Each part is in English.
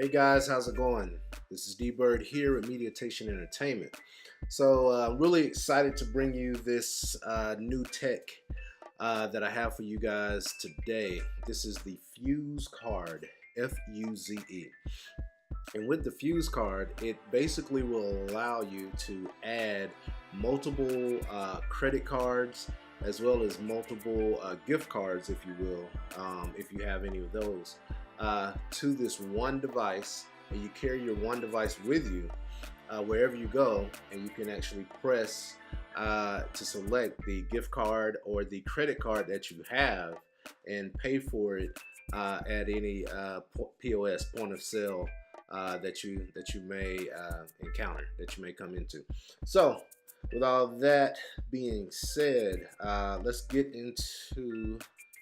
Hey guys, how's it going? This is D-Bird here at Meditation Entertainment. So I'm really excited to bring you this new tech that I have for you guys today. This is the FUZE Card, F-U-Z-E. And with the FUZE Card, it basically will allow you to add multiple credit cards as well as multiple gift cards, if you will, if you have any of those, to this one device. And you carry your one device with you wherever you go, and you can actually press to select the gift card or the credit card that you have and pay for it at any POS, point of sale, that you may encounter, that you may come into. So with all that being said, let's get into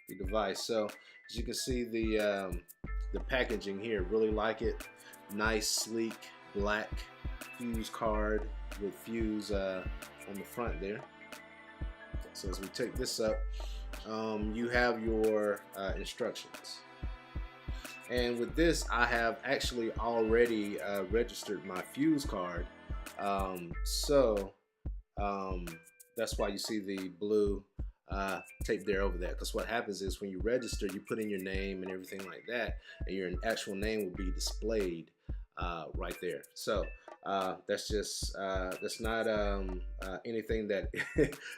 the device. So as you can see, the packaging here, really like it. Nice, sleek, black FUZE card with FUZE on the front there. So as we take this up, you have your instructions. And with this, I have actually already registered my FUZE card. That's why you see the blue tape there over that. Because what happens is when you register, you put in your name and everything like that, and your actual name will be displayed right there. So that's not anything that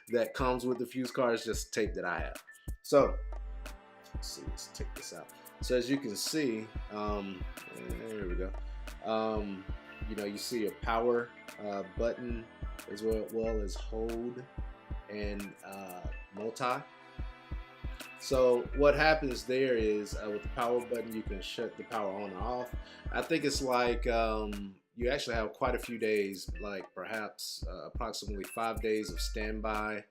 that comes with the FUZE card. It's just tape that I have. So let's see, let's take this out. So as you can see, there we go. You know, you see a power button as well as hold and multi. So what happens there is with the power button, you can shut the power on or off. I think it's like you actually have quite a few days, like perhaps approximately 5 days of standby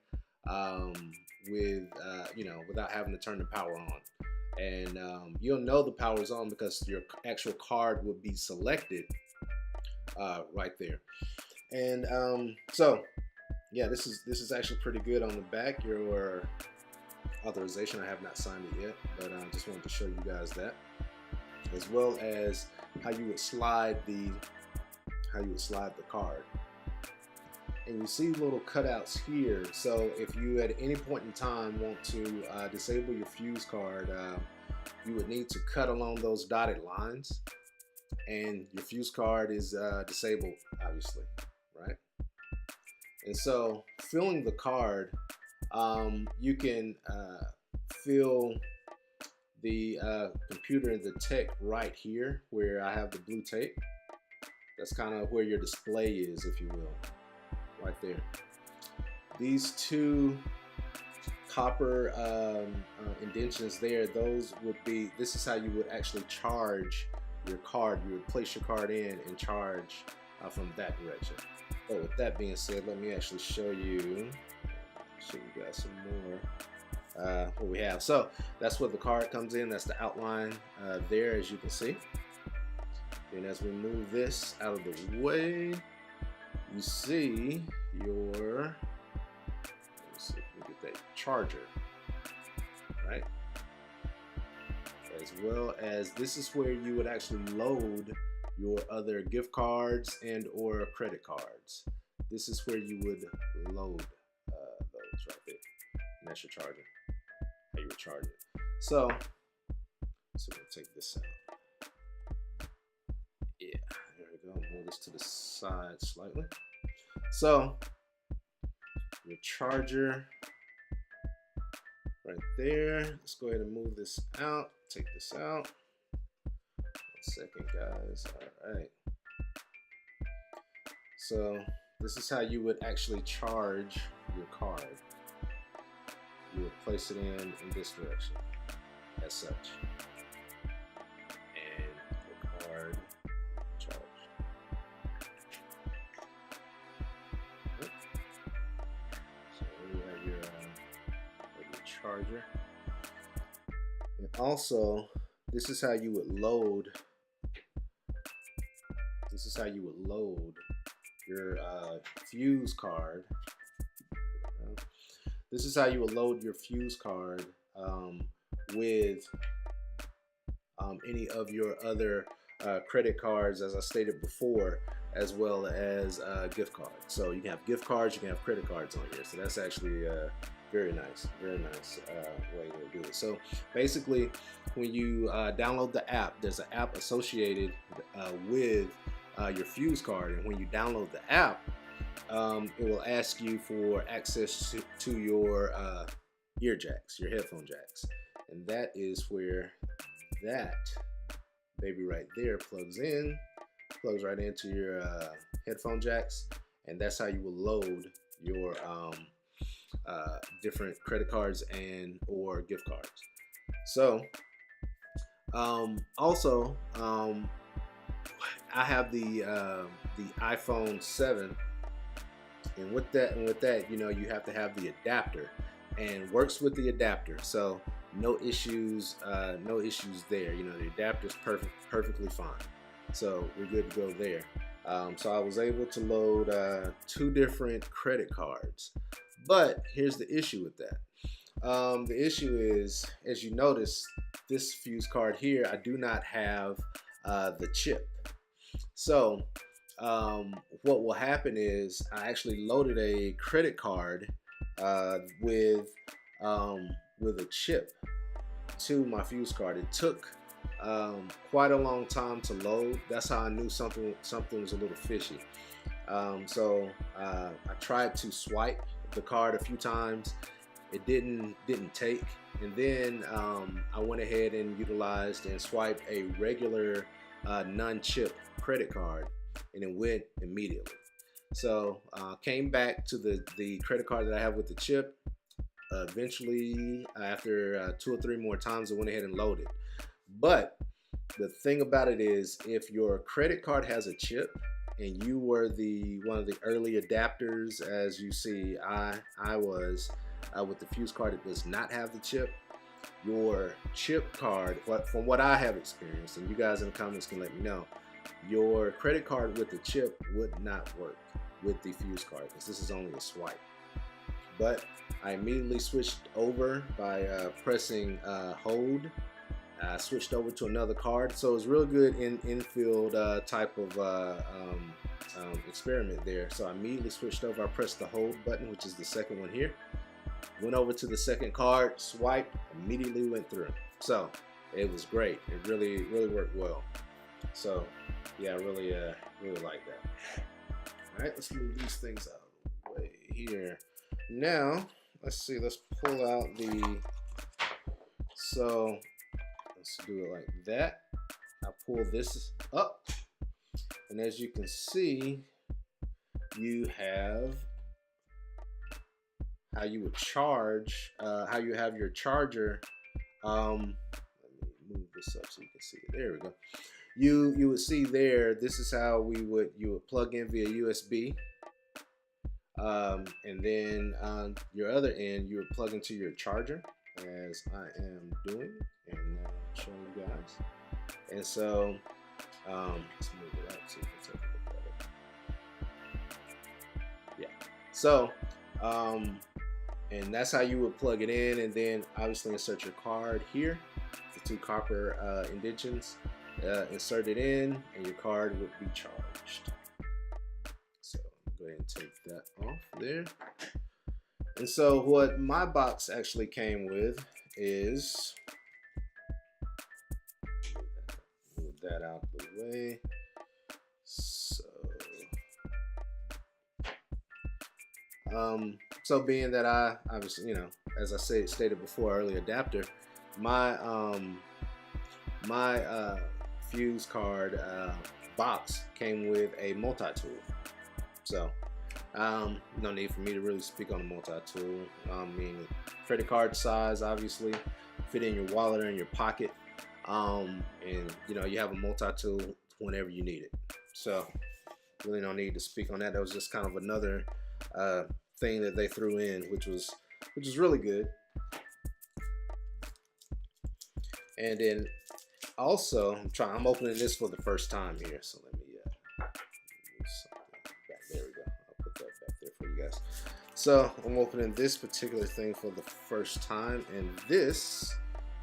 with you know, without having to turn the power on. And you'll know the power is on because your actual card will be selected right there. And so yeah, this is actually pretty good on the back. Your authorization, I have not signed it yet, but I just wanted to show you guys that, as well as how you would slide the card. And you see little cutouts here. So if you at any point in time want to disable your FUZE card, you would need to cut along those dotted lines, and your FUZE card is disabled, obviously, right? And so filling the card, you can fill the computer and the tech right here where I have the blue tape. That's kind of where your display is, if you will, right there. These two copper indentions there, those would be, this is how you would actually charge your card. You would place your card in and charge from that direction. But with that being said, let me actually show you guys some more what we have. So that's where the card comes in. That's the outline there, as you can see. And as we move this out of the way, you see your, let's see if we get that charger, right? As well as this is where you would actually load your other gift cards and or credit cards. This is where you would load those right there. And that's your charger, how you would charge it. So we'll take this out. Yeah, there we go. Move this to the side slightly. So your charger right there. Let's go ahead and move this out. Take this out. 1 second, guys. All right. So this is how you would actually charge your card. You would place it in this direction, as such, and the card charged. So you have your charger, and also this is how you would load. This is how you would load your FUZE card. This is how you would load your FUZE card with any of your other credit cards, as I stated before, as well as gift cards. So you can have gift cards, you can have credit cards on here. So that's actually very nice way to do it. So basically, when you download the app, there's an app associated with your FUZE card, and when you download the app, it will ask you for access to your ear jacks, your headphone jacks, and that is where that baby right there plugs right into your headphone jacks, and that's how you will load your different credit cards and or gift cards. So also I have the iPhone 7, and with that, you know, you have to have the adapter, and works with the adapter. So no issues there. You know, the adapter's perfectly fine. So we're good to go there. So I was able to load 2 different credit cards, but here's the issue with that. The issue is, as you notice, this FUZE card here, I do not have the chip. So what will happen is I actually loaded a credit card with a chip to my FUZE card. It took quite a long time to load. That's how I knew something was a little fishy. So I tried to swipe the card a few times. It didn't take, and then I went ahead and utilized and swiped a regular non-chip credit card, and it went immediately. So came back to the credit card that I have with the chip. Eventually, after 2 or 3 more times, I went ahead and loaded. But the thing about it is, if your credit card has a chip and you were one of the early adapters, as you see, I was with the FUZE card, it does not have the chip. Your chip card, from what I have experienced, and you guys in the comments can let me know, your credit card with the chip would not work with the FUZE card, because this is only a swipe. But I immediately switched over by pressing hold. I switched over to another card, so it's real good infield type of experiment there. So I immediately switched over. I pressed the hold button, which is the second one here. Went over to the second card, swiped, immediately went through. So it was great. It really worked well. So yeah, I really like that. All right, let's move these things out of the way here. Now let's see. Let's pull out the. So let's do it like that. I pull this up, and as you can see, you have how you would charge, how you have your charger. Let me move this up so you can see it. There we go. You would see there, this is how you would plug in via USB, and then on your other end you would plug into your charger, as I am doing and showing you guys. And so let's move it out so you can take a look at it. Yeah, so and that's how you would plug it in, and then obviously insert your card here, the 2 copper indentions, insert it in, and your card would be charged. So go ahead and take that off there. And so what my box actually came with is, move that out of the way. So being that I obviously, you know, as I stated before, early adapter, my FUZE card box came with a multi-tool. So no need for me to really speak on the multi-tool. I mean, credit card size, obviously, fit in your wallet or in your pocket, and you know, you have a multi-tool whenever you need it. So really no need to speak on that. That was just kind of another thing that they threw in, which was really good. And then also, I'm opening this for the first time here, so let me move something back. There we go. I'll put that back there for you guys. So I'm opening this particular thing for the first time, and this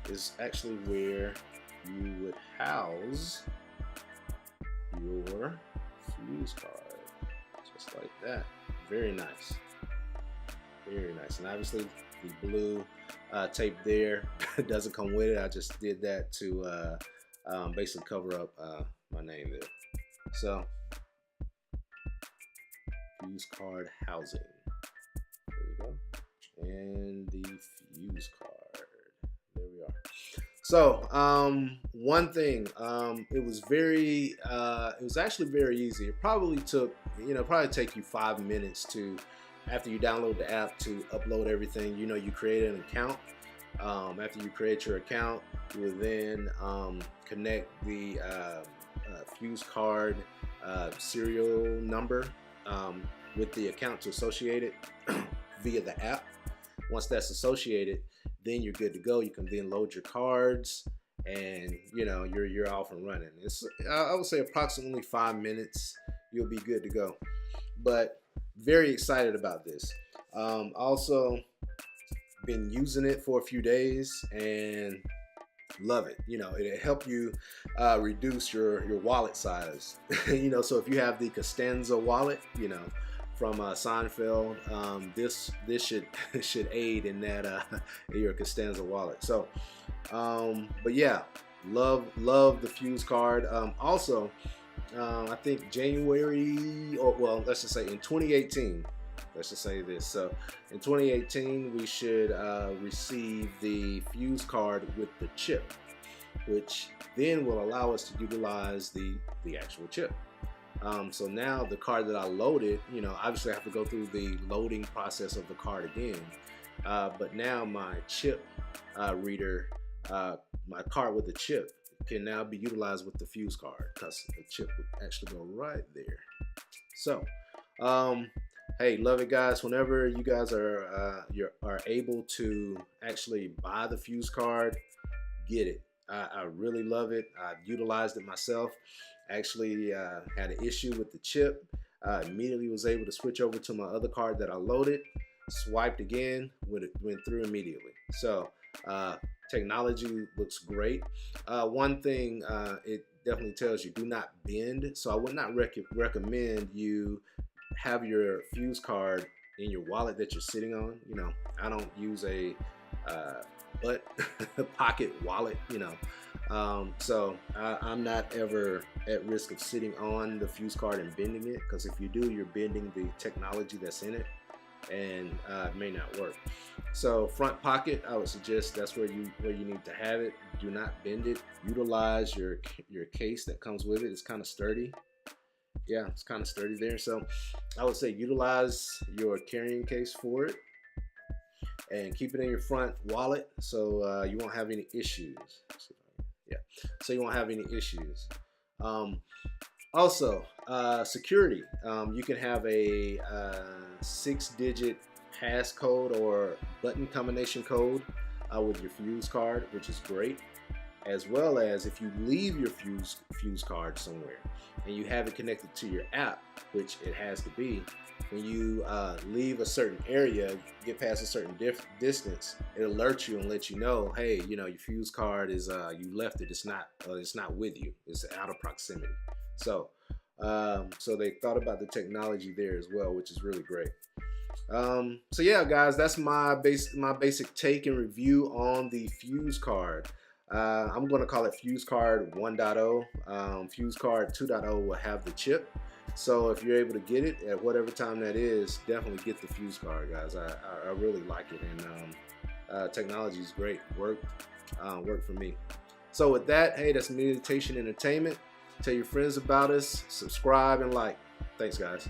is actually where you would house your FUZE card, just like that. Very nice, very nice. And obviously the blue tape there doesn't come with it. I just did that to basically cover up my name there. So FUZE card housing, there you go, and the FUZE card, there we are. So one thing, it was actually very easy. It probably took, probably take you 5 minutes to, after you download the app, to upload everything. You create an account. After you create your account, you will then connect the FUZE card serial number with the account to associate it via the app. Once that's associated, then you're good to go. You can then load your cards, and you're off and running. It's, I would say, approximately 5 minutes. You'll be good to go. But very excited about this. Also been using it for a few days and love it. It'll help you reduce your wallet size. So if you have the Costanza wallet, from Seinfeld, this should aid in that in your Costanza wallet. So but yeah, love the FUZE card. Also I think January, or well, let's just say in 2018, let's just say this. So in 2018, we should receive the FUZE card with the chip, which then will allow us to utilize the actual chip. So now the card that I loaded, obviously I have to go through the loading process of the card again. But now my chip reader, my card with the chip, can now be utilized with the FUZE card, because the chip would actually go right there. So hey, love it, guys. Whenever you guys are able to actually buy the FUZE card, get it. I really love it. I've utilized it myself. Actually had an issue with the chip. Immediately was able to switch over to my other card that I loaded, swiped again, went through immediately. So technology looks great. One thing it definitely tells you, do not bend. So I would not recommend you have your FUZE card in your wallet that you're sitting on. I don't use a butt pocket wallet, so I'm not ever at risk of sitting on the FUZE card and bending it, because if you do, you're bending the technology that's in it, and it may not work. So front pocket, I would suggest that's where you need to have it. Do not bend it. Utilize your case that comes with it. It's kind of sturdy. Yeah, it's kind of sturdy there. So I would say utilize your carrying case for it, and keep it in your front wallet, so you won't have any issues. Yeah, so you won't have any issues. Also, security. You can have a 6-digit passcode or button combination code with your FUZE card, which is great. As well as if you leave your FUZE card somewhere and you have it connected to your app, which it has to be, when you leave a certain area, get past a certain distance, it alerts you and lets you know, hey, your FUZE card is you left it. It's not with you. It's out of proximity. So so they thought about the technology there as well, which is really great. So yeah, guys, that's my basic take and review on the FUZE card. I'm going to call it FUZE card 1.0. FUZE card 2.0 will have the chip. So if you're able to get it at whatever time that is, definitely get the FUZE card, guys. I really like it, and technology is great. Worked for me. So with that, hey, that's Meditation Entertainment. Tell your friends about us, subscribe, and like. Thanks, guys.